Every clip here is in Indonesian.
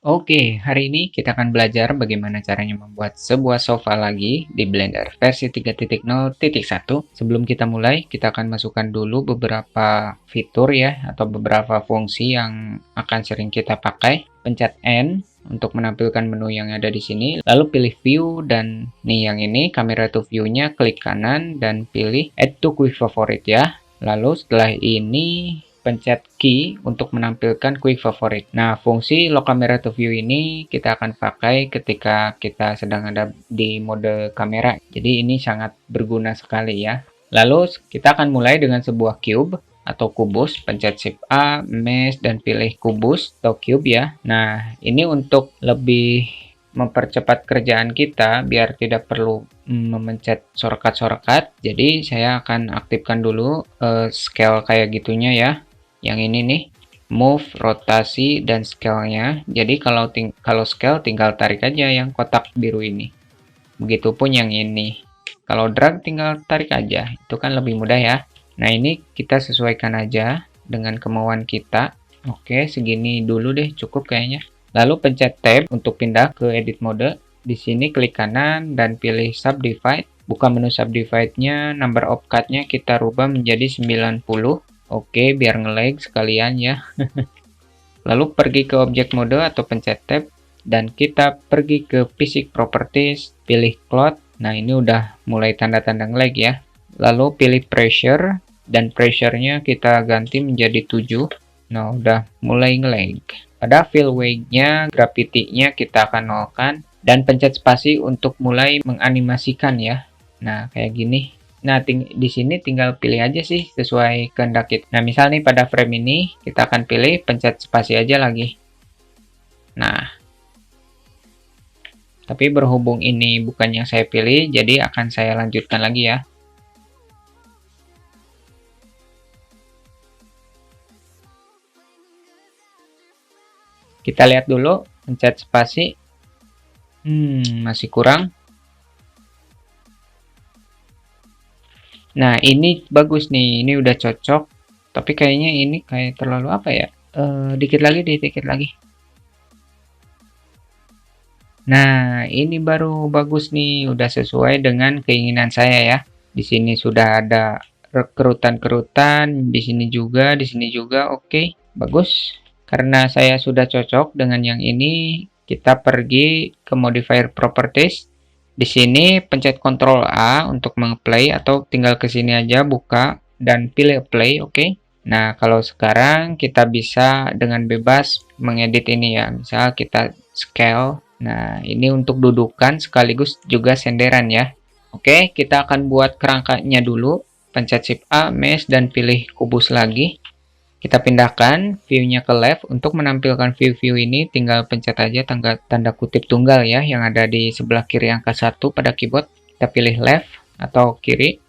Oke, hari ini kita akan belajar bagaimana caranya membuat sebuah sofa lagi di Blender versi 3.0.1. Sebelum kita mulai, kita akan masukkan dulu beberapa fitur ya, atau beberapa fungsi yang akan sering kita pakai. Pencet N untuk menampilkan menu yang ada di sini, lalu pilih View, dan nih yang ini, Camera to View-nya klik kanan dan pilih Add to Quick Favorite ya. Lalu setelah ini, pencet key untuk menampilkan quick favorite. Nah, fungsi lock camera to view ini kita akan pakai ketika kita sedang ada di mode kamera. Jadi ini sangat berguna sekali ya. Lalu kita akan mulai dengan sebuah cube atau kubus, pencet Shift A, Mesh, dan pilih kubus atau cube ya. Nah, ini untuk lebih mempercepat kerjaan kita biar tidak perlu memencet shortcut. Jadi saya akan aktifkan dulu scale kayak gitunya ya. Yang ini nih, move, rotasi, dan scale-nya. Jadi kalau scale tinggal tarik aja yang kotak biru ini. Begitupun yang ini. Kalau drag tinggal tarik aja. Itu kan lebih mudah ya. Nah, ini kita sesuaikan aja dengan kemauan kita. Oke, segini dulu deh, cukup kayaknya. Lalu pencet Tab untuk pindah ke edit mode. Di sini klik kanan dan pilih Subdivide. Buka menu Subdivide-nya, number of cut-nya kita rubah menjadi 90. Oke, biar nge-lag sekalian ya. Lalu pergi ke object mode atau pencet tab, dan kita pergi ke Physics Properties, pilih Cloud. Nah, ini udah mulai tanda-tanda nge-lag ya. Lalu pilih Pressure, dan pressure-nya kita ganti menjadi 7. Nah, udah mulai nge-lag. Pada fill weight-nya, gravity-nya kita akan nolkan, dan pencet spasi untuk mulai menganimasikan ya. Nah, kayak gini. Nah, di sini tinggal pilih aja sih sesuai kehendak kita. Nah, misal nih pada frame ini kita akan pilih pencet spasi aja lagi. Nah, tapi berhubung ini bukan yang saya pilih, jadi akan saya lanjutkan lagi ya. Kita lihat dulu, pencet spasi. Masih kurang. Nah, ini bagus nih, ini udah cocok. Tapi kayaknya ini kayak terlalu apa ya? Dikit lagi. Nah, ini baru bagus nih, udah sesuai dengan keinginan saya ya. Di sini sudah ada kerutan-kerutan, di sini juga, oke, bagus. Karena saya sudah cocok dengan yang ini, kita pergi ke modifier properties. Di sini pencet Ctrl A untuk meng-play atau tinggal ke sini aja buka dan pilih play, oke. Nah, kalau sekarang kita bisa dengan bebas mengedit ini ya. Misal kita scale. Nah, ini untuk dudukan sekaligus juga senderan ya. Oke, kita akan buat kerangkanya dulu. Pencet Shift A, Mesh, dan pilih kubus lagi. Kita pindahkan view-nya ke left. Untuk menampilkan view-view ini tinggal pencet aja tanda kutip tunggal ya yang ada di sebelah kiri angka 1 pada keyboard. Kita pilih left atau kiri.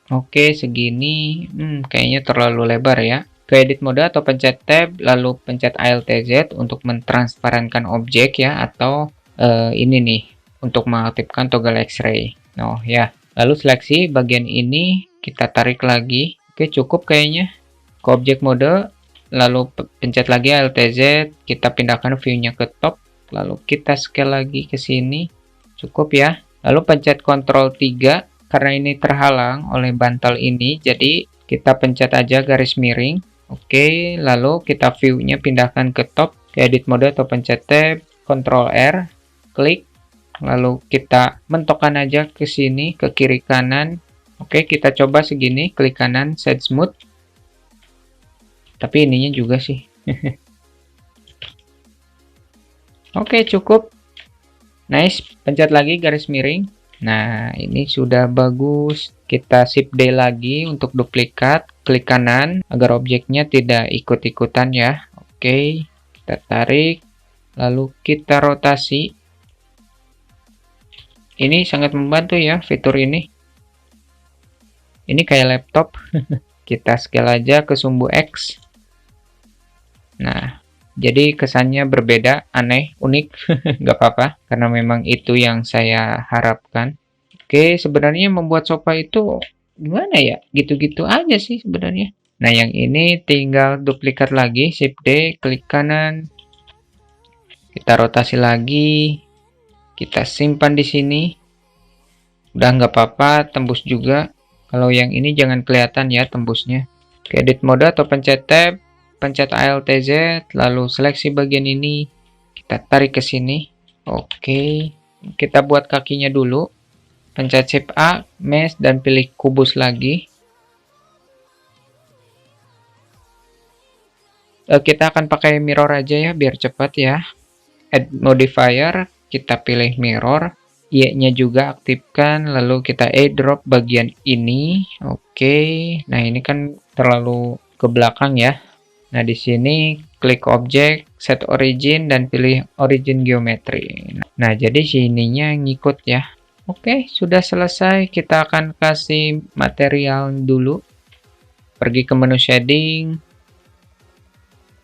Oke, segini kayaknya terlalu lebar ya. Ke edit mode atau pencet tab, lalu pencet Alt Z untuk mentransparankan objek ya, atau ini nih untuk mengaktifkan toggle X-ray. Oh ya, lalu seleksi bagian ini. Kita tarik lagi. Oke, cukup kayaknya. Ke objek mode, lalu pencet lagi Alt Z, kita pindahkan view-nya ke top, lalu kita scale lagi ke sini. Cukup ya. Lalu pencet Ctrl 3, karena ini terhalang oleh bantal ini, jadi kita pencet aja garis miring. Oke, lalu kita view-nya pindahkan ke top, ke edit mode atau pencet tab, Ctrl R, klik, lalu kita mentokkan aja ke sini, ke kiri kanan. Oke, kita coba segini, klik kanan, set smooth. Tapi ininya juga sih. Oke, cukup. Nice, pencet lagi garis miring. Nah, ini sudah bagus. Kita Shift D lagi untuk duplikat, klik kanan agar objeknya tidak ikut-ikutan ya. Oke, kita tarik, lalu kita rotasi. Ini sangat membantu ya fitur ini. Ini kayak laptop. Kita scale aja ke sumbu X. Nah, jadi kesannya berbeda, aneh, unik. Gak apa-apa, karena memang itu yang saya harapkan. Oke, sebenarnya membuat sofa itu gimana ya? Gitu-gitu aja sih sebenarnya. Nah, yang ini tinggal duplikat lagi, Shift D, klik kanan, kita rotasi lagi, kita simpan di sini. Udah nggak apa-apa, tembus juga. Kalau yang ini jangan kelihatan ya tembusnya. Ke edit mode atau pencet tab, pencet Alt Z, lalu seleksi bagian ini, kita tarik ke sini. Oke, kita buat kakinya dulu. Pencet Shift A, mesh, dan pilih kubus lagi. Kita akan pakai mirror aja ya, biar cepat ya. Add modifier, kita pilih mirror. Y-nya juga aktifkan, lalu kita airdrop bagian ini. Oke, nah ini kan terlalu ke belakang ya. Nah, di sini klik objek, set origin, dan pilih origin geometry. Nah, jadi sininya ngikut ya. Oke, sudah selesai. Kita akan kasih material dulu. Pergi ke menu shading.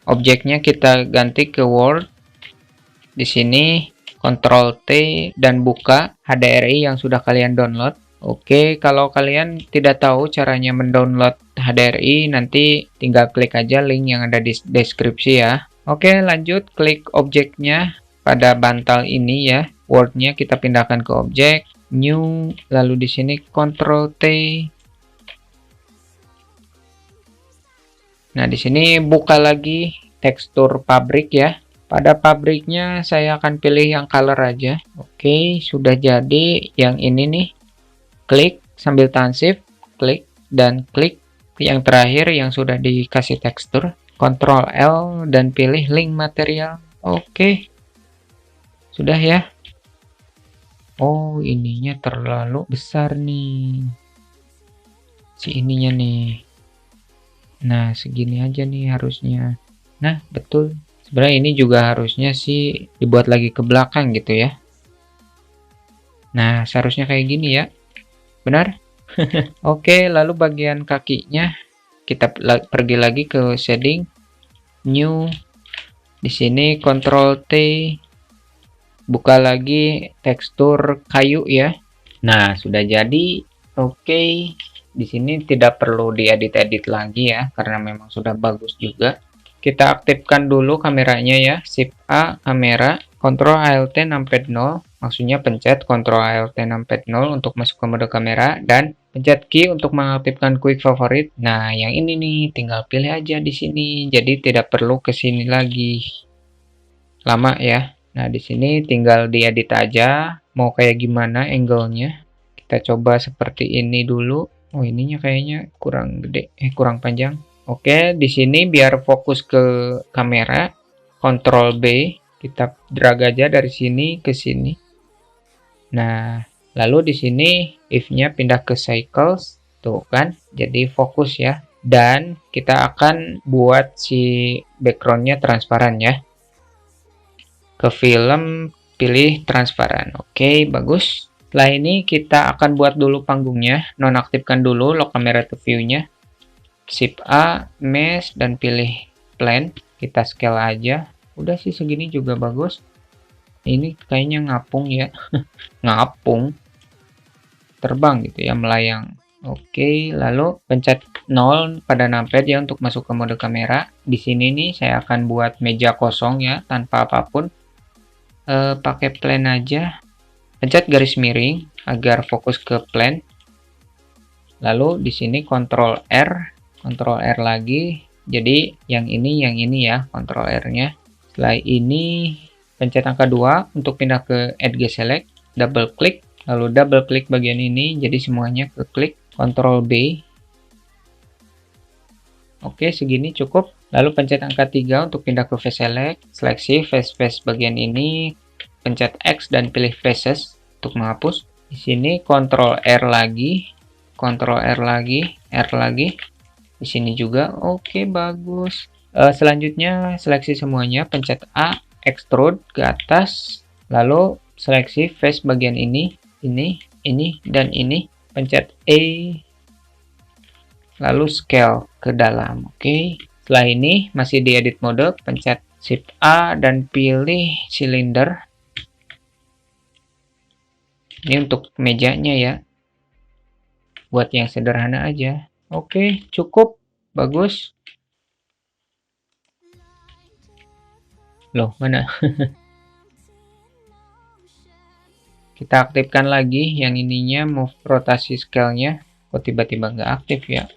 Objeknya kita ganti ke world. Di sini Ctrl T dan buka HDRI yang sudah kalian download. Oke, kalau kalian tidak tahu caranya mendownload HDRI, nanti tinggal klik aja link yang ada di deskripsi ya. Oke, lanjut klik objeknya pada bantal ini ya. Wordnya kita pindahkan ke objek, new, lalu di sini Ctrl T. Nah, di sini buka lagi tekstur pabrik ya. Pada pabriknya saya akan pilih yang color aja. Oke, sudah jadi yang ini nih. Klik sambil tahan shift, klik dan klik yang terakhir yang sudah dikasih tekstur. Ctrl L dan pilih link material. Oke. Sudah ya. Oh, ininya terlalu besar nih. Si ininya nih. Nah, segini aja nih harusnya. Nah, betul. Sebenarnya ini juga harusnya sih dibuat lagi ke belakang gitu ya. Nah, seharusnya kayak gini ya. Benar? Oke, lalu bagian kakinya kita pergi lagi ke shading, new. Di sini Ctrl T, buka lagi tekstur kayu ya. Nah, sudah jadi. Oke. Di sini tidak perlu diedit-edit lagi ya, karena memang sudah bagus juga. Kita aktifkan dulu kameranya ya, Shift A kamera, Ctrl Alt numpad 0, maksudnya pencet Ctrl Alt numpad 0 untuk masuk ke mode kamera, dan pencet Q untuk mengaktifkan quick favorite. Nah, yang ini nih tinggal pilih aja di sini, jadi tidak perlu ke sini lagi. Lama ya. Nah, di sini tinggal diedit aja, mau kayak gimana angle-nya. Kita coba seperti ini dulu. Oh, ininya kayaknya kurang gede, kurang panjang. Oke, di sini biar fokus ke kamera, Ctrl B, kita drag aja dari sini ke sini. Nah, lalu di sini if-nya pindah ke cycles, tuh kan, jadi fokus ya. Dan kita akan buat si background-nya transparan ya. Ke film, pilih transparan. Oke, bagus. Setelah ini kita akan buat dulu panggungnya, nonaktifkan dulu lock camera to view-nya. Shift A, mesh, dan pilih plane. Kita scale aja. Udah sih segini juga bagus. Ini kayaknya ngapung ya. Ngapung. Terbang gitu ya, melayang. Oke, lalu pencet 0 pada numpad ya untuk masuk ke mode kamera. Di sini nih saya akan buat meja kosong ya, tanpa apapun. Pakai plane aja. Pencet garis miring agar fokus ke plane. Lalu di sini Ctrl R. Ctrl R lagi, jadi yang ini ya, Ctrl R-nya. Setelah ini pencet angka 2 untuk pindah ke Add Select, double klik, lalu double klik bagian ini, jadi semuanya ke klik, Ctrl B. Oke, segini cukup. Lalu pencet angka 3 untuk pindah ke Face Select, seleksi face bagian ini, pencet X dan pilih Faces untuk menghapus. Di sini Ctrl R lagi, Ctrl R lagi, R lagi. Di sini juga, oke, bagus. Selanjutnya seleksi semuanya, pencet A, extrude ke atas, lalu seleksi face bagian ini, dan ini, pencet E, lalu scale ke dalam, oke. Setelah ini masih di edit mode, pencet Shift A dan pilih silinder. Ini untuk mejanya ya, buat yang sederhana aja. Oke, cukup. bagus. Loh, mana? Kita aktifkan lagi yang ininya, move rotasi scale-nya. Kok tiba-tiba nggak aktif ya?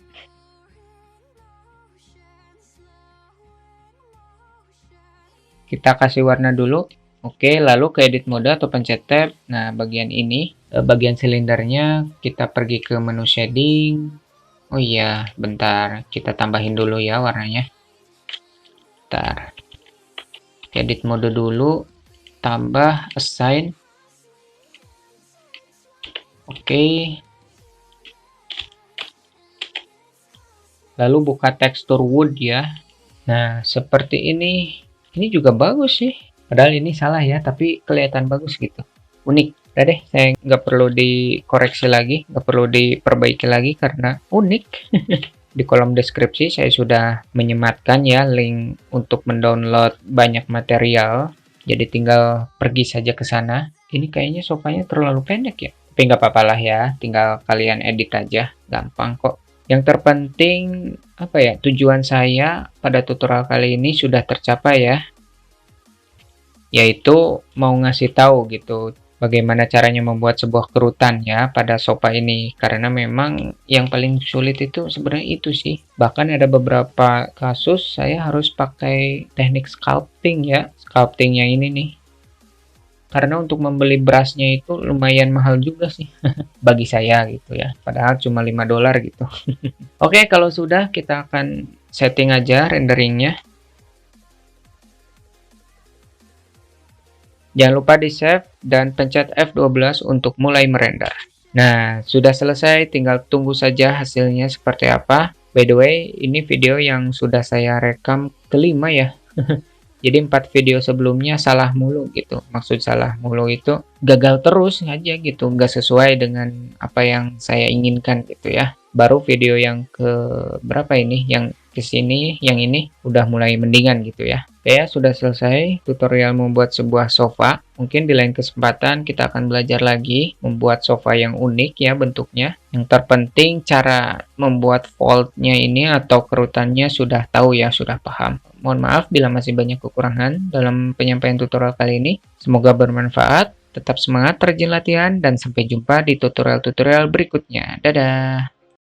Kita kasih warna dulu. Oke, lalu ke edit mode atau pencet tab. Nah, bagian ini, bagian silindernya, kita pergi ke menu shading. Oh iya, bentar. Kita tambahin dulu ya warnanya. Bentar. Edit mode dulu. Tambah assign. Oke. Lalu buka tekstur wood ya. Nah, seperti ini. Ini juga bagus sih. Padahal ini salah ya, tapi kelihatan bagus gitu. Unik. Udah deh, saya nggak perlu dikoreksi lagi, nggak perlu diperbaiki lagi karena unik. Di kolom deskripsi saya sudah menyematkan ya link untuk mendownload banyak material. Jadi tinggal pergi saja ke sana. Ini kayaknya sofanya terlalu pendek ya. Tapi nggak apa-apa lah ya, tinggal kalian edit aja. Gampang kok. Yang terpenting, apa ya, tujuan saya pada tutorial kali ini sudah tercapai ya. Yaitu mau ngasih tahu gitu bagaimana caranya membuat sebuah kerutan ya pada sofa ini, karena memang yang paling sulit itu sebenarnya itu sih. Bahkan ada beberapa kasus saya harus pakai teknik sculpting ya, sculpting yang ini nih, karena untuk membeli brushnya itu lumayan mahal juga sih bagi saya gitu ya, padahal cuma $5 gitu. Oke, kalau sudah kita akan setting aja renderingnya. Jangan lupa di save dan pencet F12 untuk mulai merender. Nah, sudah selesai, tinggal tunggu saja hasilnya seperti apa. By the way, ini video yang sudah saya rekam kelima ya. Jadi 4 video sebelumnya salah mulu gitu. Maksud salah mulu itu gagal terus aja gitu, nggak sesuai dengan apa yang saya inginkan gitu ya. Baru video yang ke berapa ini, yang kesini, yang ini udah mulai mendingan gitu ya. Oke ya, sudah selesai tutorial membuat sebuah sofa. Mungkin di lain kesempatan kita akan belajar lagi membuat sofa yang unik ya bentuknya. Yang terpenting cara membuat foldnya ini atau kerutannya sudah tahu ya, sudah paham. Mohon maaf bila masih banyak kekurangan dalam penyampaian tutorial kali ini. Semoga bermanfaat. Tetap semangat rajin latihan dan sampai jumpa di tutorial-tutorial berikutnya. Dadah!